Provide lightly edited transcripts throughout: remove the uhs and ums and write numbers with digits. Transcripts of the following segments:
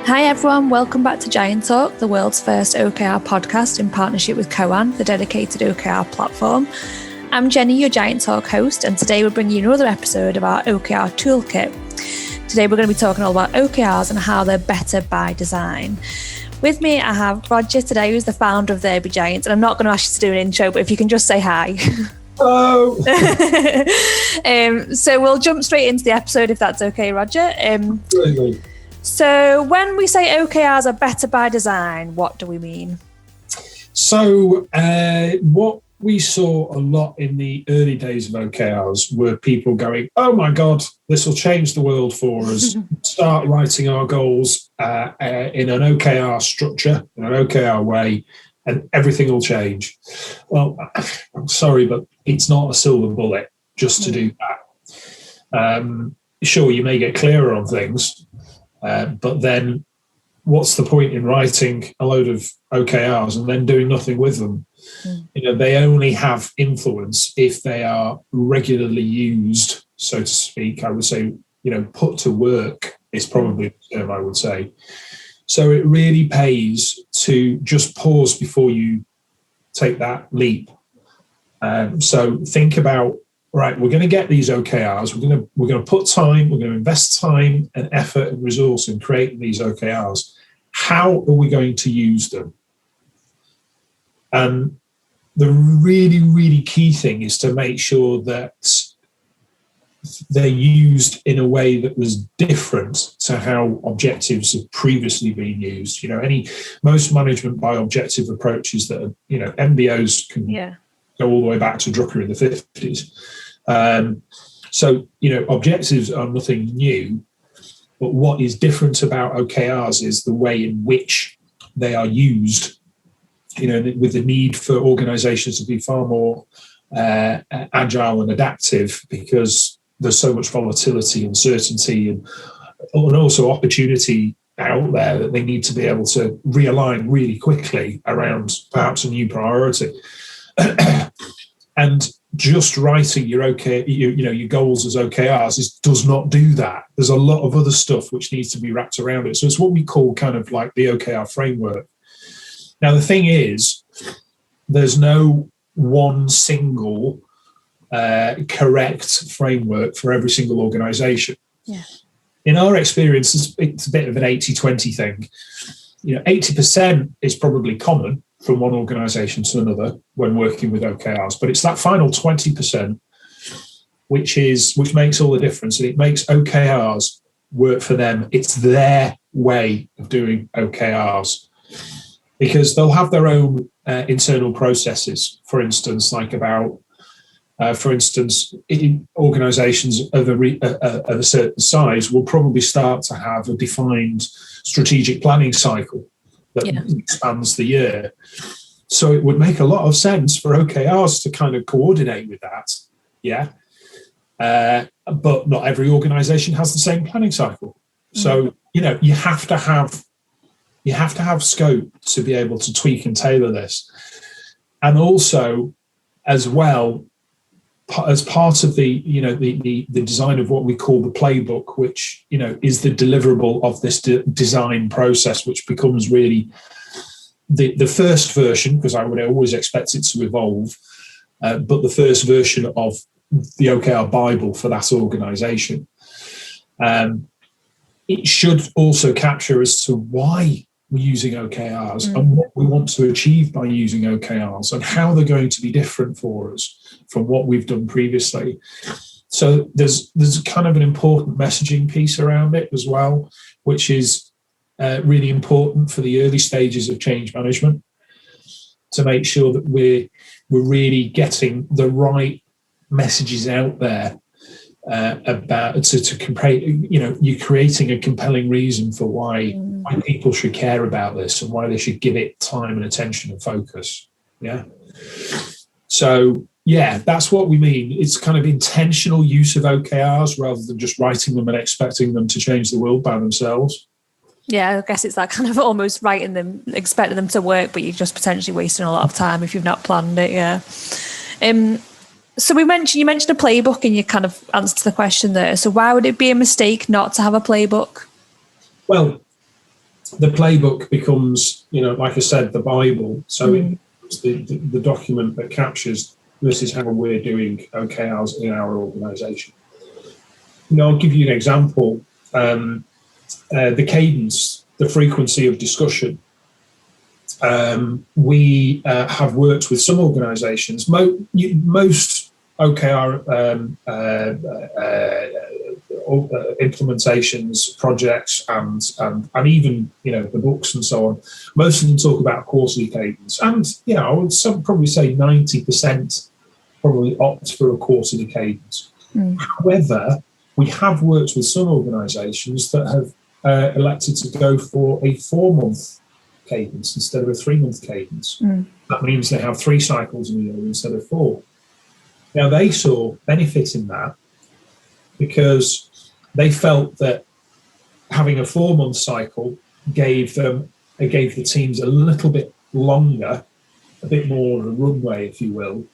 Hi everyone, welcome back to Giant Talk, the world's first OKR podcast in partnership with Koan, the dedicated OKR platform. I'm Jenny, your Giant Talk host, and today we're bringing you another episode of our OKR Toolkit. Today we're going to be talking all about OKRs and how they're better by design. With me, I have Roger today, who's the founder of There Be Giants, and I'm not going to ask you to do an intro, but if you can just say hi. Hello. So we'll jump straight into the episode if that's okay, Roger. Absolutely. So when we say OKRs are better by design, what do we mean? So what we saw a lot in the early days of OKRs were people going, oh my God, this will change the world for us. Start writing our goals in an OKR structure, in an OKR way, and everything will change. Well, I'm sorry, but it's not a silver bullet just to do that. Sure, you may get clearer on things, but then what's the point in writing a load of OKRs and then doing nothing with them? You know, they only have influence if they are regularly used, so to speak. I would say, you know, put to work is probably the term I would say. So it really pays to just pause before you take that leap. So think about, right, we're going to get these OKRs. We're going to put time. We're going to invest time and effort and resource in creating these OKRs. How are we going to use them? And the really, really key thing is to make sure that they're used in a way that was different to how objectives have previously been used. You know, most management by objective approaches that are, you know, MBOs can go all the way back to Drucker in the 50s. So, you know, objectives are nothing new, but what is different about OKRs is the way in which they are used, you know, with the need for organizations to be far more agile and adaptive because there's so much volatility, uncertainty, and also opportunity out there that they need to be able to realign really quickly around perhaps a new priority. And just writing your your goals as OKRs does not do that. There's a lot of other stuff which needs to be wrapped around it. So it's what we call kind of like the OKR framework. Now, the thing is, there's no one single correct framework for every single organization. Yeah. In our experience, it's a bit of an 80-20 thing. You know, 80% is probably common from one organization to another when working with OKRs, but it's that final 20% which makes all the difference, and it makes OKRs work for them. It's their way of doing OKRs because they'll have their own internal processes. For instance, organizations of a certain size will probably start to have a defined strategic planning cycle that expands the year. So it would make a lot of sense for OKRs to kind of coordinate with that. But not every organization has the same planning cycle. So, you know, you have to have scope to be able to tweak and tailor this. And also, as well, as part of the design of what we call the playbook, which, you know, is the deliverable of this design process, which becomes really the first version, because I would always expect it to evolve, but the first version of the OKR Bible for that organization. It should also capture as to why we're using OKRs and what we want to achieve by using OKRs and how they're going to be different for us from what we've done previously. So there's kind of an important messaging piece around it as well, which is really important for the early stages of change management, to make sure that we're really getting the right messages out there about to create, you know, you're creating a compelling reason for why people should care about this and why they should give it time and attention and focus. So that's what we mean. It's kind of intentional use of OKRs rather than just writing them and expecting them to change the world by themselves. Yeah, I guess it's that kind of almost writing them, expecting them to work, but you're just potentially wasting a lot of time if you've not planned it. So you mentioned a playbook in your kind of answer to the question there. So why would it be a mistake not to have a playbook? Well, the playbook becomes, like I said, the Bible. So it's the document that captures, this is how we're doing OKRs in our organisation. I'll give you an example. The cadence, the frequency of discussion. We have worked with some organisations. Most OKR implementations, projects, and even the books and so on. Most of them talk about quarterly cadence, and I would probably say 90% probably opt for a quarterly cadence. However, we have worked with some organisations that have elected to go for a 4-month cadence instead of a 3-month cadence. That means they have 3 cycles in a year instead of 4. Now, they saw benefit in that because they felt that having a 4-month cycle gave the teams a little bit longer, a bit more of a runway, if you will,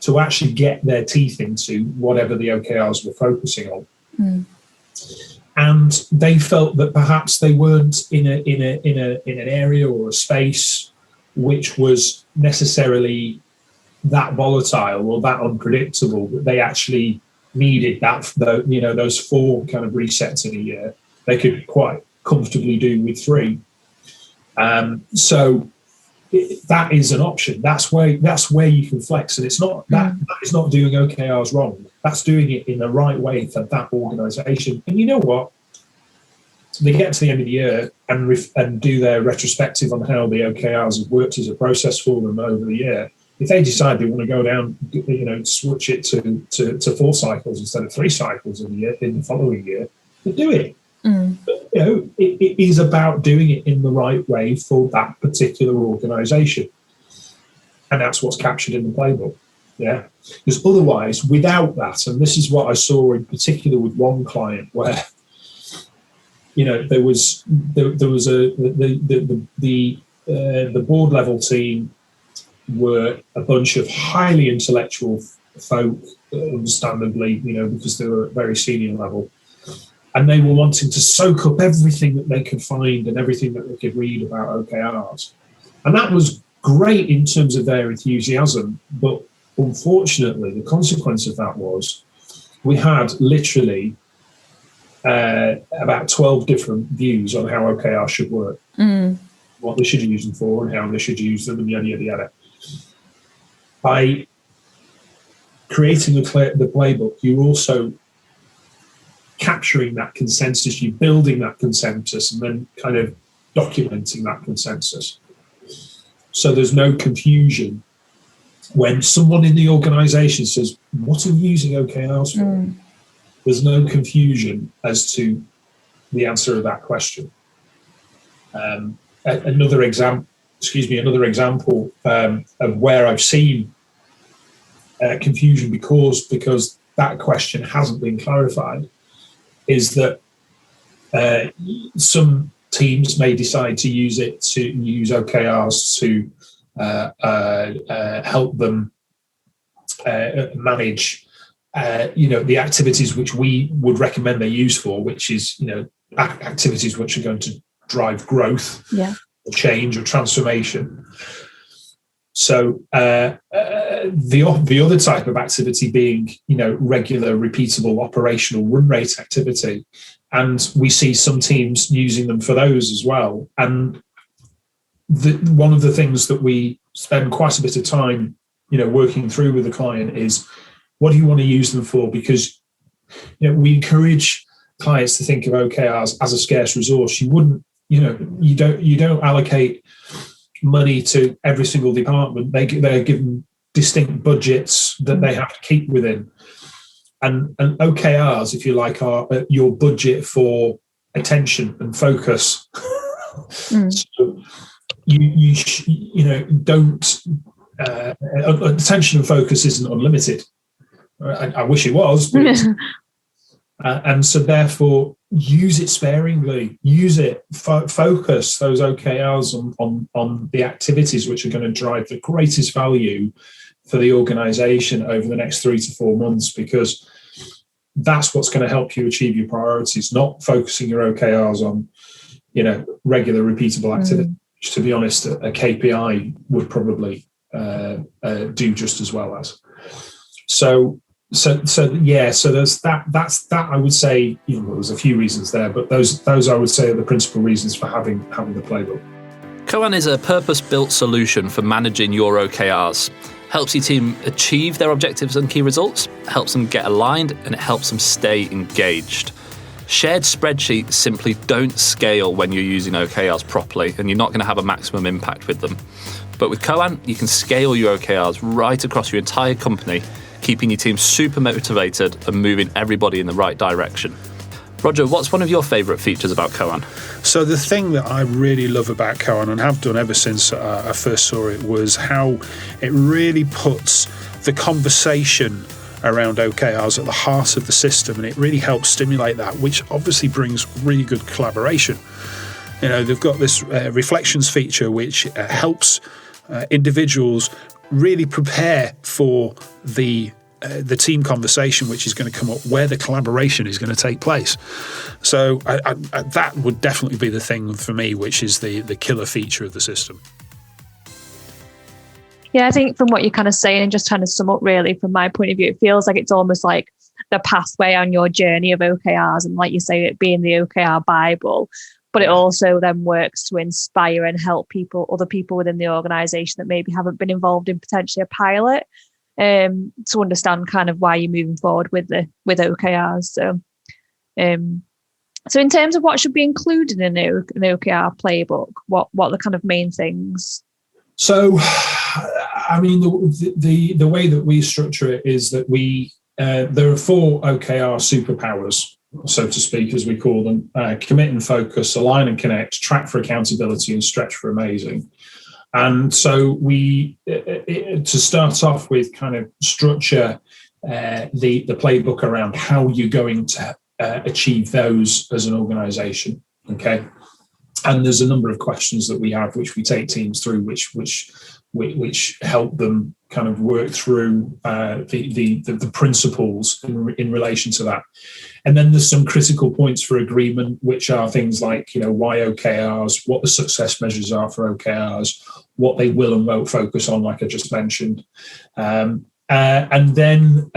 to actually get their teeth into whatever the OKRs were focusing on. And they felt that perhaps they weren't in an area or a space which was necessarily that volatile or that unpredictable, that they actually needed those 4 kind of resets in a year. They could quite comfortably do with 3. So that is an option. That's where you can flex, and it's not that is not doing OKRs wrong. That's doing it in the right way for that organisation. And you know what? They get to the end of the year and do their retrospective on how the OKRs have worked as a process for them over the year. If they decide they want to go down, switch it to 4 cycles instead of 3 cycles in the following year, they do it. But, it is about doing it in the right way for that particular organisation, and that's what's captured in the playbook. Yeah, because otherwise, without that, and this is what I saw in particular with one client where, there was the board level team were a bunch of highly intellectual folk, understandably, because they were at very senior level. And they were wanting to soak up everything that they could find and everything that they could read about OKRs. And that was great in terms of their enthusiasm. But unfortunately, the consequence of that was we had literally about 12 different views on how OKRs should work, what they should use them for and how they should use them, and yada, yada, yada. By creating the playbook, you're also capturing that consensus, you're building that consensus, and then kind of documenting that consensus. So there's no confusion when someone in the organisation says, what are you using OKRs for? There's no confusion as to the answer of that question. Another example of where I've seen confusion because that question hasn't been clarified is that some teams may decide to use OKRs to help them manage the activities which we would recommend they use for, which is activities which are going to drive growth, or change, or transformation. So the other type of activity being regular, repeatable, operational run rate activity, and we see some teams using them for those as well. And one of the things that we spend quite a bit of time working through with the client is, what do you want to use them for? Because we encourage clients to think of OKRs as a scarce resource. You wouldn't, you don't allocate money to every single department. They're given distinct budgets that they have to keep within. And OKRs, if you like, are your budget for attention and focus. So you don't. Attention and focus isn't unlimited. I wish it was, but and so therefore use it sparingly. Use it. Focus those OKRs on the activities which are going to drive the greatest value for the organisation over the next 3 to 4 months, because that's what's going to help you achieve your priorities. Not focusing your OKRs on regular repeatable activity, which, to be honest, a KPI would probably do just as well as. So there's that. That's that. I would say, there's a few reasons there, but those I would say are the principal reasons for having the playbook. Koan is a purpose-built solution for managing your OKRs. Helps your team achieve their objectives and key results, helps them get aligned, and it helps them stay engaged. Shared spreadsheets simply don't scale when you're using OKRs properly, and you're not going to have a maximum impact with them. But with Koan, you can scale your OKRs right across your entire company, keeping your team super motivated and moving everybody in the right direction. Roger, what's one of your favourite features about Koan? So the thing that I really love about Koan, and have done ever since I first saw it, was how it really puts the conversation around OKRs at the heart of the system, and it really helps stimulate that, which obviously brings really good collaboration. They've got this reflections feature which helps individuals really prepare for the team conversation which is going to come up, where the collaboration is going to take place. So that would definitely be the thing for me, which is the killer feature of the system. Yeah, I think from what you're kind of saying, and just trying to sum up really from my point of view, it feels like it's almost like the pathway on your journey of OKRs, and like you say, it being the OKR Bible, but it also then works to inspire and help other people within the organisation that maybe haven't been involved in potentially a pilot, to understand kind of why you're moving forward with OKRs. So in terms of what should be included in an OKR playbook, what are the kind of main things? So, I mean, the way that we structure it is that there are 4 OKR superpowers, so to speak, as we call them: commit and focus, align and connect, track for accountability, and stretch for amazing. And so we, to start off with, kind of structure the playbook around how you're going to achieve those as an organisation. Okay, and there's a number of questions that we have, which we take teams through, which help them kind of work through the principles in relation to that. And then there's some critical points for agreement, which are things like, why OKRs, what the success measures are for OKRs, what they will and won't focus on, like I just mentioned. And then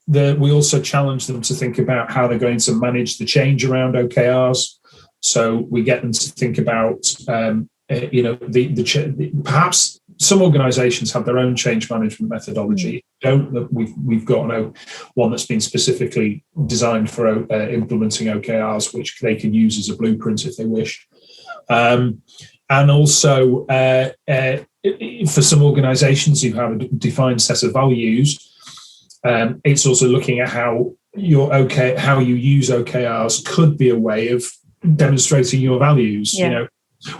we also challenge them to think about how they're going to manage the change around OKRs. So we get them to think about, perhaps some organisations have their own change management methodology. We've got one that's been specifically designed for implementing OKRs, which they can use as a blueprint if they wish. And also, for some organisations who have a defined set of values, it's also looking at how you use OKRs could be a way of demonstrating your values. Yeah.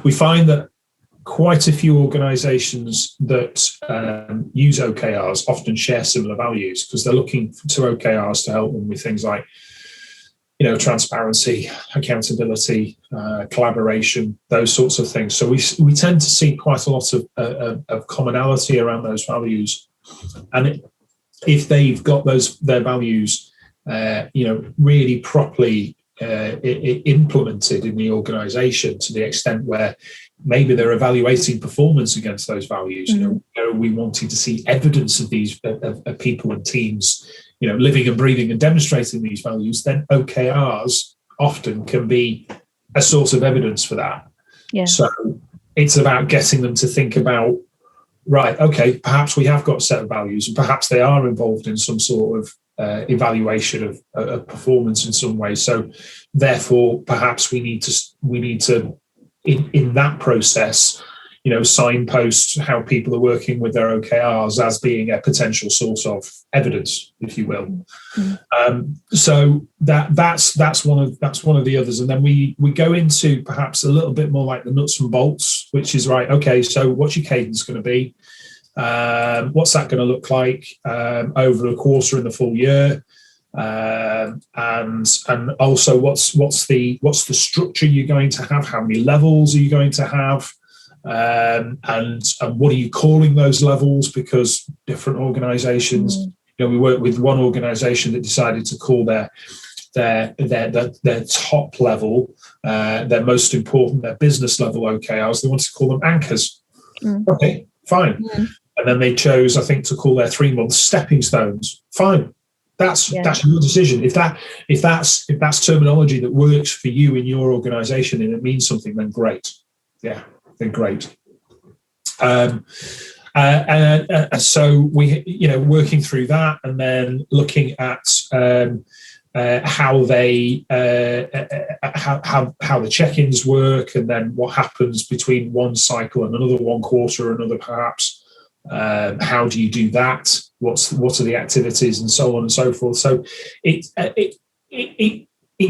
We find that quite a few organisations that use OKRs often share similar values, because they're looking to OKRs to help them with things like, transparency, accountability, collaboration, those sorts of things. So we tend to see quite a lot of commonality around those values, and if they've got their values, really properly implemented in the organisation to the extent where maybe they're evaluating performance against those values. Are we wanting to see evidence of these of people and teams, living and breathing and demonstrating these values? Then OKRs often can be a source of evidence for that. Yeah. So it's about getting them to think about, right, okay, perhaps we have got a set of values, and perhaps they are involved in some sort of evaluation of performance in some way. So therefore, perhaps we need to in that process, signpost how people are working with their OKRs as being a potential source of evidence, if you will. So that's one of the others, and then we go into perhaps a little bit more like the nuts and bolts, which is, right, okay, so what's your cadence going to be? What's that going to look like over a quarter in the full year? And also what's the structure you're going to have? How many levels are you going to have? And what are you calling those levels? Because different organizations, we work with one organization that decided to call their their top level, their most important, their business level OKRs. They wanted to call them anchors. Okay, fine. And then they chose, I think, to call their 3 months stepping stones. Fine. That's your decision. If that's terminology that works for you in your organization and it means something, then great. Yeah, then great. So we, working through that, and then looking at how the check-ins work, and then what happens between one cycle and another, one quarter, another perhaps. How do you do that? What are the activities, and so on and so forth. So it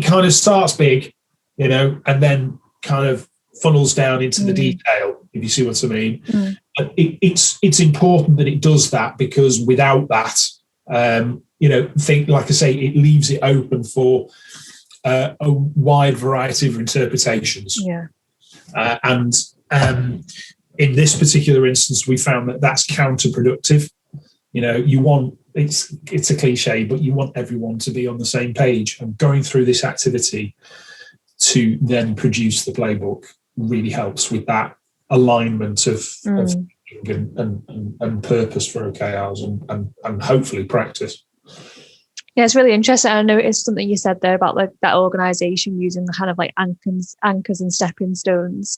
kind of starts big, and then kind of funnels down into the detail, if you see what I mean. It's important that it does that, because without that, like I say, it leaves it open for a wide variety of interpretations. And in this particular instance, we found that that's counterproductive. You want, it's a cliche, but you want everyone to be on the same page, and going through this activity to then produce the playbook really helps with that alignment of thinking and purpose for OKRs and hopefully practice. Yeah, it's really interesting. I noticed something you said there about that organisation using the kind of like anchors and stepping stones.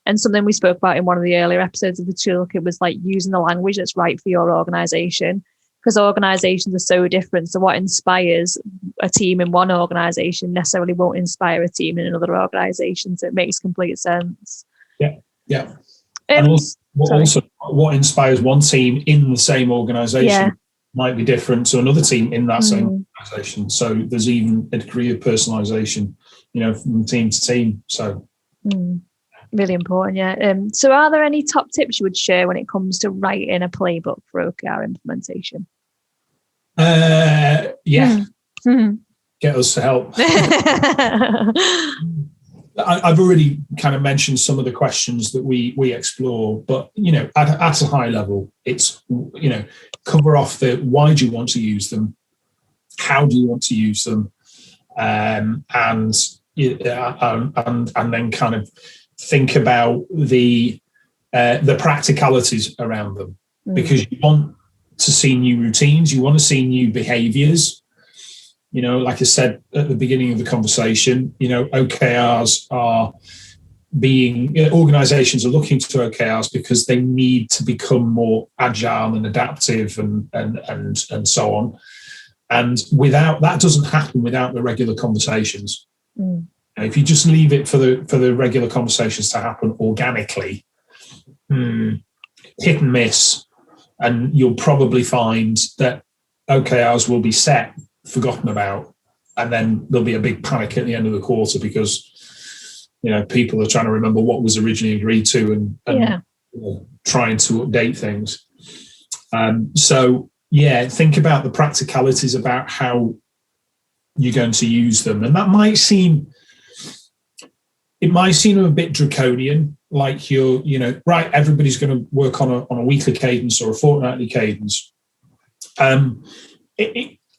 And something we spoke about in one of the earlier episodes of the toolkit was like using the language that's right for your organisation, because organisations are so different. So what inspires a team in one organisation necessarily won't inspire a team in another organisation. So it makes complete sense. Yeah. And also what inspires one team in the same organisation might be different to another team in that same organisation. So there's even a degree of personalisation, from team to team. So really important, yeah. So are there any top tips you would share when it comes to writing a playbook for OKR implementation? Get us to help. I've already kind of mentioned some of the questions that we explore, but at a high level, it's cover off the why do you want to use them, how do you want to use them, and then kind of think about the practicalities around them, because you want to see new routines, you want to see new behaviors. Like I said at the beginning of the conversation, OKRs are organizations are looking to OKRs because they need to become more agile and adaptive and so on. And without that, doesn't happen without the regular conversations. If you just leave it for the regular conversations to happen organically, hit and miss, and you'll probably find that OKRs will be set, forgotten about, and then there'll be a big panic at the end of the quarter because people are trying to remember what was originally agreed to and trying to update things. So think about the practicalities about how you're going to use them, and that might seem a bit draconian, like right, everybody's going to work on a weekly cadence or a fortnightly cadence.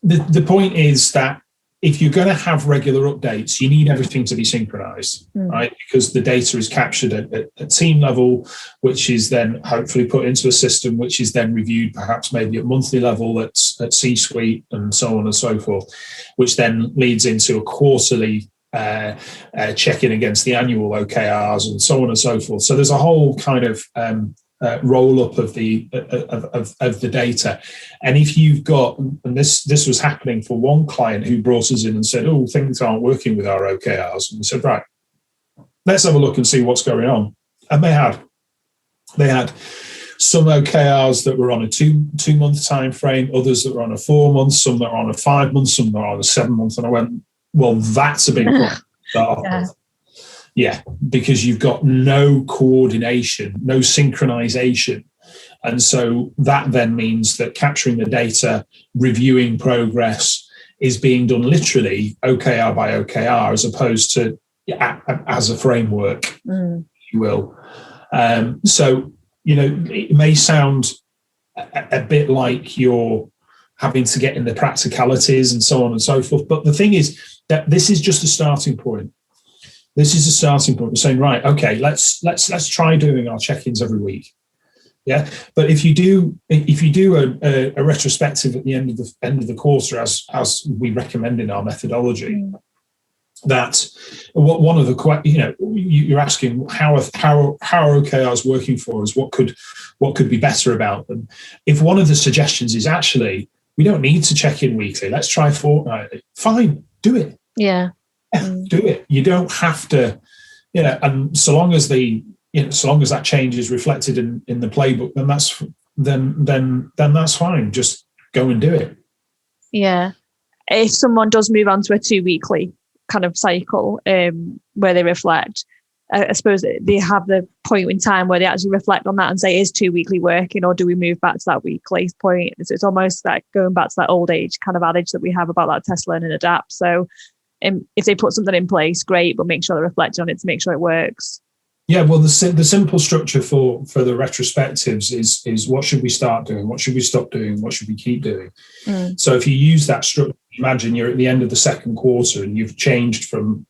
The point is that if you're going to have regular updates, you need everything to be synchronized, right? Because the data is captured at team level, which is then hopefully put into a system, which is then reviewed perhaps maybe at monthly level at C-suite and so on and so forth, which then leads into a quarterly check-in against the annual OKRs and so on and so forth. So there's a whole kind of roll up of the data, and if you've got, and this was happening for one client who brought us in and said, "Oh, things aren't working with our OKRs," and we said, "Right, let's have a look and see what's going on." And they had some OKRs that were on a two month time frame, others that were on a 4 month, some that are on a 5 month, some that are on a 7 month, and I went, "Well, that's a big problem to start off with." Yeah, because you've got no coordination, no synchronization. And so that then means that capturing the data, reviewing progress is being done literally OKR by OKR, as opposed to as a framework, if you will. So, it may sound a bit like you're having to get in the practicalities and so on and so forth. But the thing is, this is just a starting point. This is a starting point. We're saying, right, okay, let's try doing our check-ins every week. Yeah, but if you do a retrospective at the end of the quarter, as we recommend in our methodology, that one of the you're asking how are OKRs working for us? What could be better about them? If one of the suggestions is actually we don't need to check in weekly, let's try fortnightly. Fine, do it. Yeah. Do it. You don't have to, and so long as that change is reflected in the playbook, then that's fine. Just go and do it. Yeah. If someone does move on to a 2-weekly kind of cycle, where they reflect, I suppose they have the point in time where they actually reflect on that and say, is 2-weekly working, or do we move back to that weekly point? It's almost like going back to that old age kind of adage that we have about that test, learn and adapt. So if they put something in place, great, but make sure they're reflecting on it to make sure it works. Yeah, well, the simple structure for the retrospectives is what should we start doing? What should we stop doing? What should we keep doing? So if you use that structure, imagine you're at the end of the second quarter and you've changed from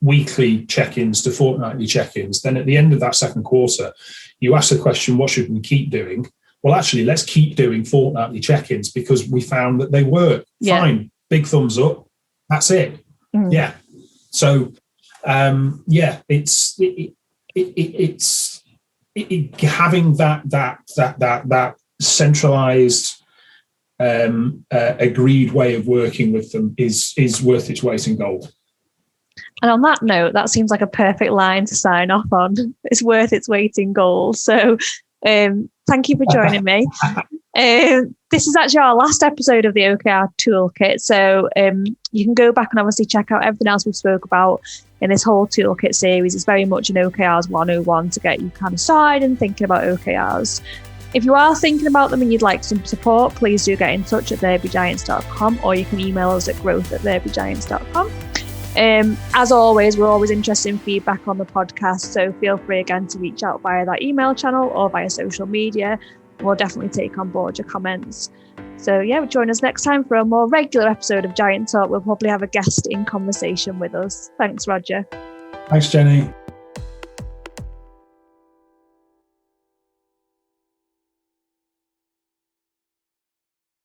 weekly check-ins to fortnightly check-ins. Then at the end of that second quarter, you ask the question, what should we keep doing? Well, actually, let's keep doing fortnightly check-ins because we found that they work. Yeah. Fine, big thumbs up. That's it. Yeah. So, it's having that centralized, agreed way of working with them is worth its weight in gold. And on that note, that seems like a perfect line to sign off on. It's worth its weight in gold. So, thank you for joining me. This is actually our last episode of the OKR Toolkit. So you can go back and obviously check out everything else we spoke about in this whole Toolkit series. It's very much an OKRs 101 to get you kind of started and thinking about OKRs. If you are thinking about them and you'd like some support, please do get in touch at therebegiants.com, or you can email us at growth@therebegiants.com. As always, we're always interested in feedback on the podcast, so feel free again to reach out via that email channel or via social media. We'll definitely take on board your comments. So join us next time for a more regular episode of Giant Talk. We'll probably have a guest in conversation with us. Thanks, Roger. Thanks, Jenny.